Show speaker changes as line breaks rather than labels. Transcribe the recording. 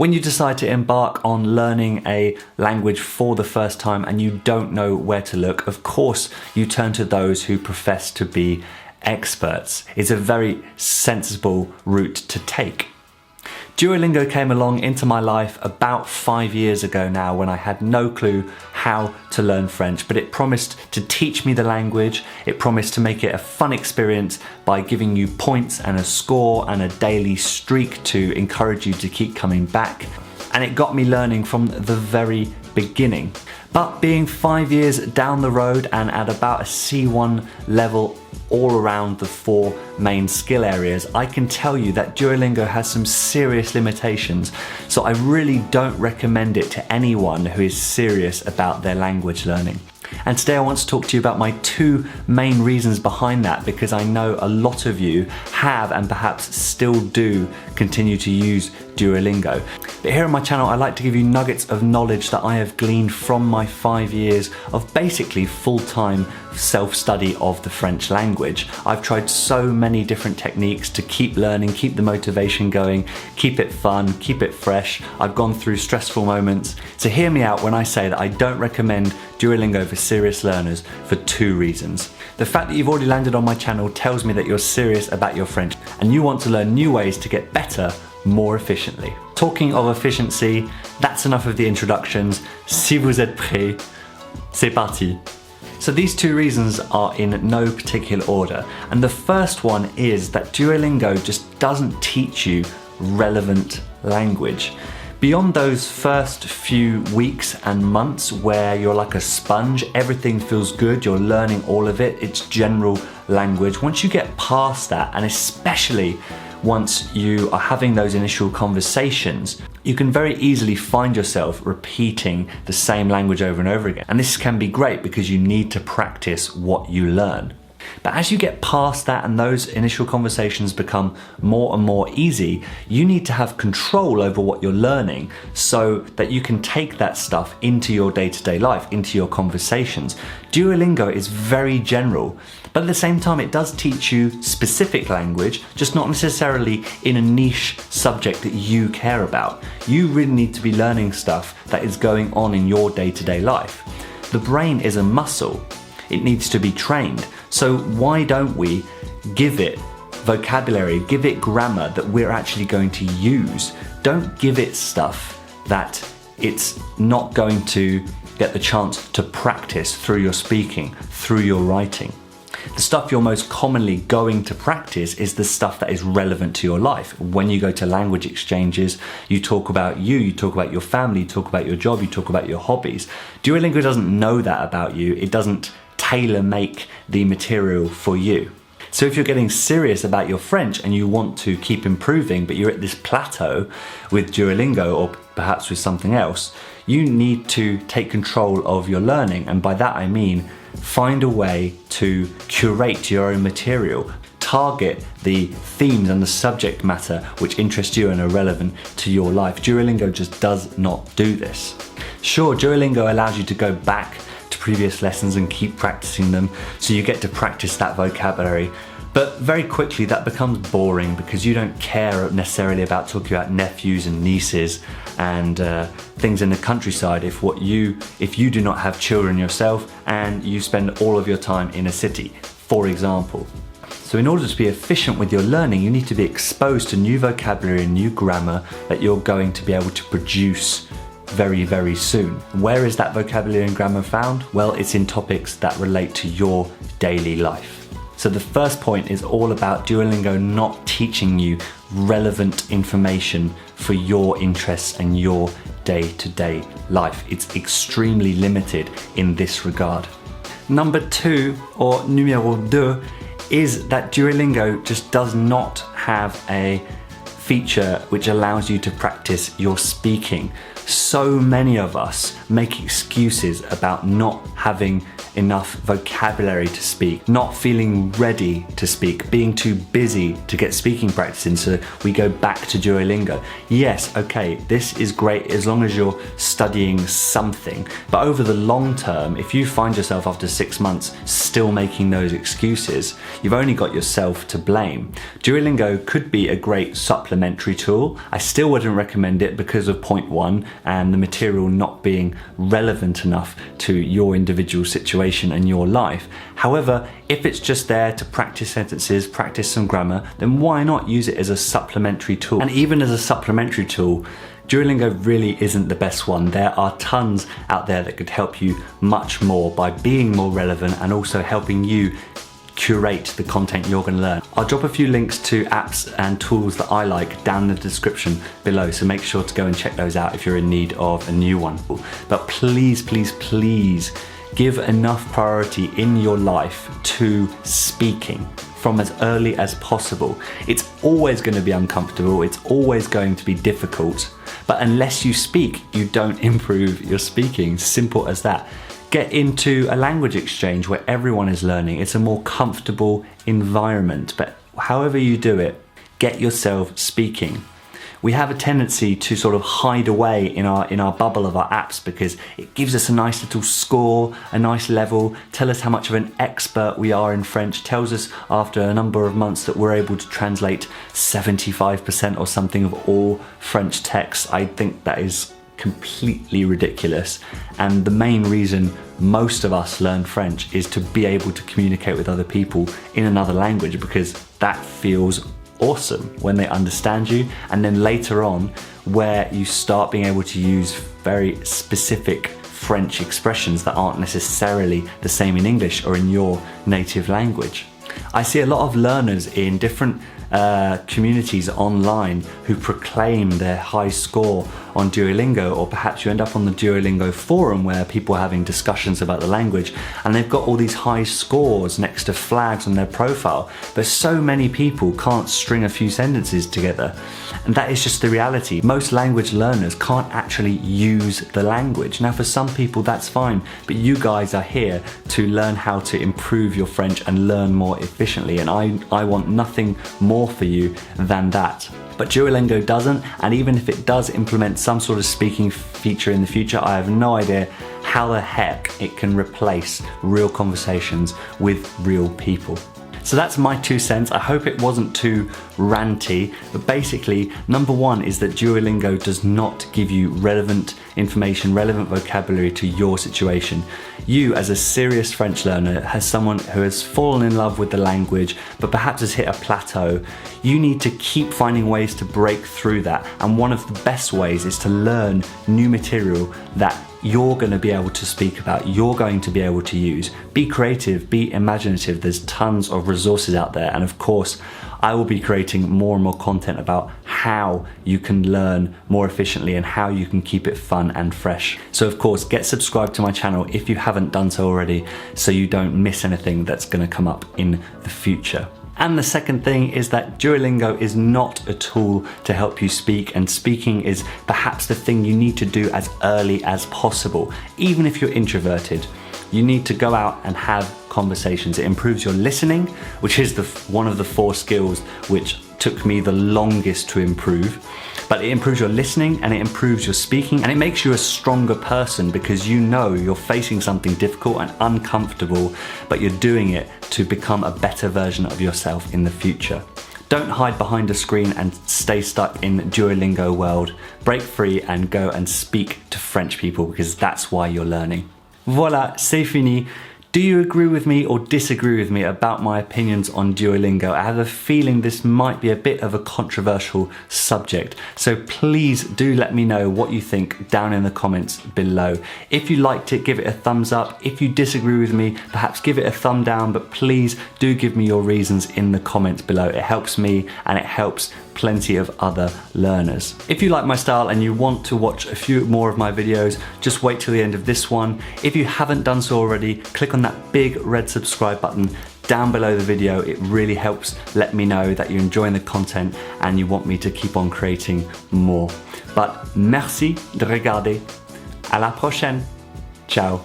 When you decide to embark on learning a language for the first time and you don't know where to look, of course you turn to those who profess to be experts. It's a very sensible route to take. Duolingo came along into my life about 5 years ago now when I had no clue how to learn French, but it promised to teach me the language. It promised to make it a fun experience by giving you points and a score and a daily streak to encourage you to keep coming back. And it got me learning from the very beginning. But being 5 years down the road and at about a C1 level all around the 4 main skill areas, I can tell you that Duolingo has some serious limitations, so I really don't recommend it to anyone who is serious about their language learning. And today I want to talk to you about my 2 main reasons behind that, because I know a lot of you have and perhaps still do continue to use Duolingo. But here on my channel I like to give you nuggets of knowledge that I have gleaned from my 5 years of basically full-time self-study of the French language. I've tried so many different techniques to keep learning, keep the motivation going, keep it fun, keep it fresh. I've gone through stressful moments. So hear me out when I say that I don't recommend Duolingo for serious learners for 2 reasons. The fact that you've already landed on my channel tells me that you're serious about your French and you want to learn new ways to get better more efficiently. Talking of efficiency, that's enough of the introductions. Si vous êtes prêts, c'est parti. So these 2 reasons are in no particular order, and the first one is that Duolingo just doesn't teach you relevant language. Beyond those first few weeks and months where you're like a sponge, everything feels good, you're learning all of it, it's general language. Once you get past that, and especially once you are having those initial conversations, you can very easily find yourself repeating the same language over and over again. And this can be great because you need to practice what you learn. But as you get past that and those initial conversations become more and more easy, you need to have control over what you're learning so that you can take that stuff into your day-to-day life, into your conversations. Duolingo is very general, but at the same time it does teach you specific language, just not necessarily in a niche subject that you care about. You really need to be learning stuff that is going on in your day-to-day life. The brain is a muscle. It needs to be trained. So why don't we give it vocabulary, give it grammar that we're actually going to use? Don't give it stuff that it's not going to get the chance to practice through your speaking, through your writing. The stuff you're most commonly going to practice is the stuff that is relevant to your life. When you go to language exchanges, you talk about you talk about your family, you talk about your job, you talk about your hobbies. Duolingo doesn't know that about you. It doesn't tailor-make the material for you. So if you're getting serious about your French and you want to keep improving, but you're at this plateau with Duolingo or perhaps with something else, you need to take control of your learning. And by that I mean find a way to curate your own material. Target the themes and the subject matter which interest you and are relevant to your life. Duolingo just does not do this. Sure, Duolingo allows you to go back to previous lessons and keep practicing them, so you get to practice that vocabulary. But very quickly that becomes boring because you don't care necessarily about talking about nephews and nieces and things in the countryside if you do not have children yourself and you spend all of your time in a city, for example. So in order to be efficient with your learning, you need to be exposed to new vocabulary and new grammar that you're going to be able to produce very, very soon. Where is that vocabulary and grammar found? Well, it's in topics that relate to your daily life. So the first point is all about Duolingo not teaching you relevant information for your interests and your day-to-day life. It's extremely limited in this regard. Number 2, or numéro 2, is that Duolingo just does not have a feature which allows you to practice your speaking. So many of us make excuses about not having enough vocabulary to speak, not feeling ready to speak, being too busy to get speaking practice in, so we go back to Duolingo. Yes, okay, this is great as long as you're studying something, but over the long term, if you find yourself after 6 months still making those excuses, you've only got yourself to blame. Duolingo could be a great supplement supplementary tool. I still wouldn't recommend it because of point 1 and the material not being relevant enough to your individual situation and your life. However, if it's just there to practice sentences, practice some grammar, then why not use it as a supplementary tool? And even as a supplementary tool, Duolingo really isn't the best one. There are tons out there that could help you much more by being more relevant and also helping you curate the content you're going to learn. I'll drop a few links to apps and tools that I like down in the description below, so make sure to go and check those out if you're in need of a new one. But please, please, please give enough priority in your life to speaking from as early as possible. It's always going to be uncomfortable, it's always going to be difficult, but unless you speak, you don't improve your speaking. Simple as that. Get into a language exchange where everyone is learning. It's a more comfortable environment, but however you do it, get yourself speaking. We have a tendency to sort of hide away in our bubble of our apps because it gives us a nice little score, a nice level, tell us how much of an expert we are in French, tells us after a number of months that we're able to translate 75% or something of all French texts. I think that is completely ridiculous, and the main reason most of us learn French is to be able to communicate with other people in another language, because that feels awesome when they understand you, and then later on where you start being able to use very specific French expressions that aren't necessarily the same in English or in your native language. I see a lot of learners in different communities online who proclaim their high score on Duolingo, or perhaps you end up on the Duolingo forum where people are having discussions about the language and they've got all these high scores next to flags on their profile, but so many people can't string a few sentences together, and that is just the reality. Most language learners can't actually use the language. Now for some people that's fine, but you guys are here to learn how to improve your French and learn more efficiently, and I want nothing more for you than that. But Duolingo doesn't, and even if it does implement some sort of speaking feature in the future, I have no idea how the heck it can replace real conversations with real people. So that's my 2 cents. I hope it wasn't too ranty, but basically, number 1 is that Duolingo does not give you relevant information, relevant vocabulary to your situation. You, as a serious French learner, as someone who has fallen in love with the language, but perhaps has hit a plateau, you need to keep finding ways to break through that. And one of the best ways is to learn new material that you're going to be able to speak about, you're going to be able to use. Be creative, be imaginative. There's tons of resources out there, and of course I will be creating more and more content about how you can learn more efficiently and how you can keep it fun and fresh. So of course, get subscribed to my channel if you haven't done so already, so you don't miss anything that's going to come up in the future. And the second thing is that Duolingo is not a tool to help you speak, and speaking is perhaps the thing you need to do as early as possible. Even if you're introverted, you need to go out and have conversations. It improves your listening, which is one of the 4 skills which took me the longest to improve. But it improves your listening and it improves your speaking, and it makes you a stronger person because you know you're facing something difficult and uncomfortable, but you're doing it to become a better version of yourself in the future. Don't hide behind a screen and stay stuck in Duolingo world. Break free and go and speak to French people, because that's why you're learning. Voilà, c'est fini. Do you agree with me or disagree with me about my opinions on Duolingo? I have a feeling this might be a bit of a controversial subject, so please do let me know what you think down in the comments below. If you liked it, give it a thumbs up. If you disagree with me, perhaps give it a thumb down, but please do give me your reasons in the comments below. It helps me and it helps plenty of other learners. If you like my style and you want to watch a few more of my videos, just wait till the end of this one. If you haven't done so already, click on that big red subscribe button down below the video. It really helps let me know that you're enjoying the content and you want me to keep on creating more. But merci de regarder. À la prochaine. Ciao.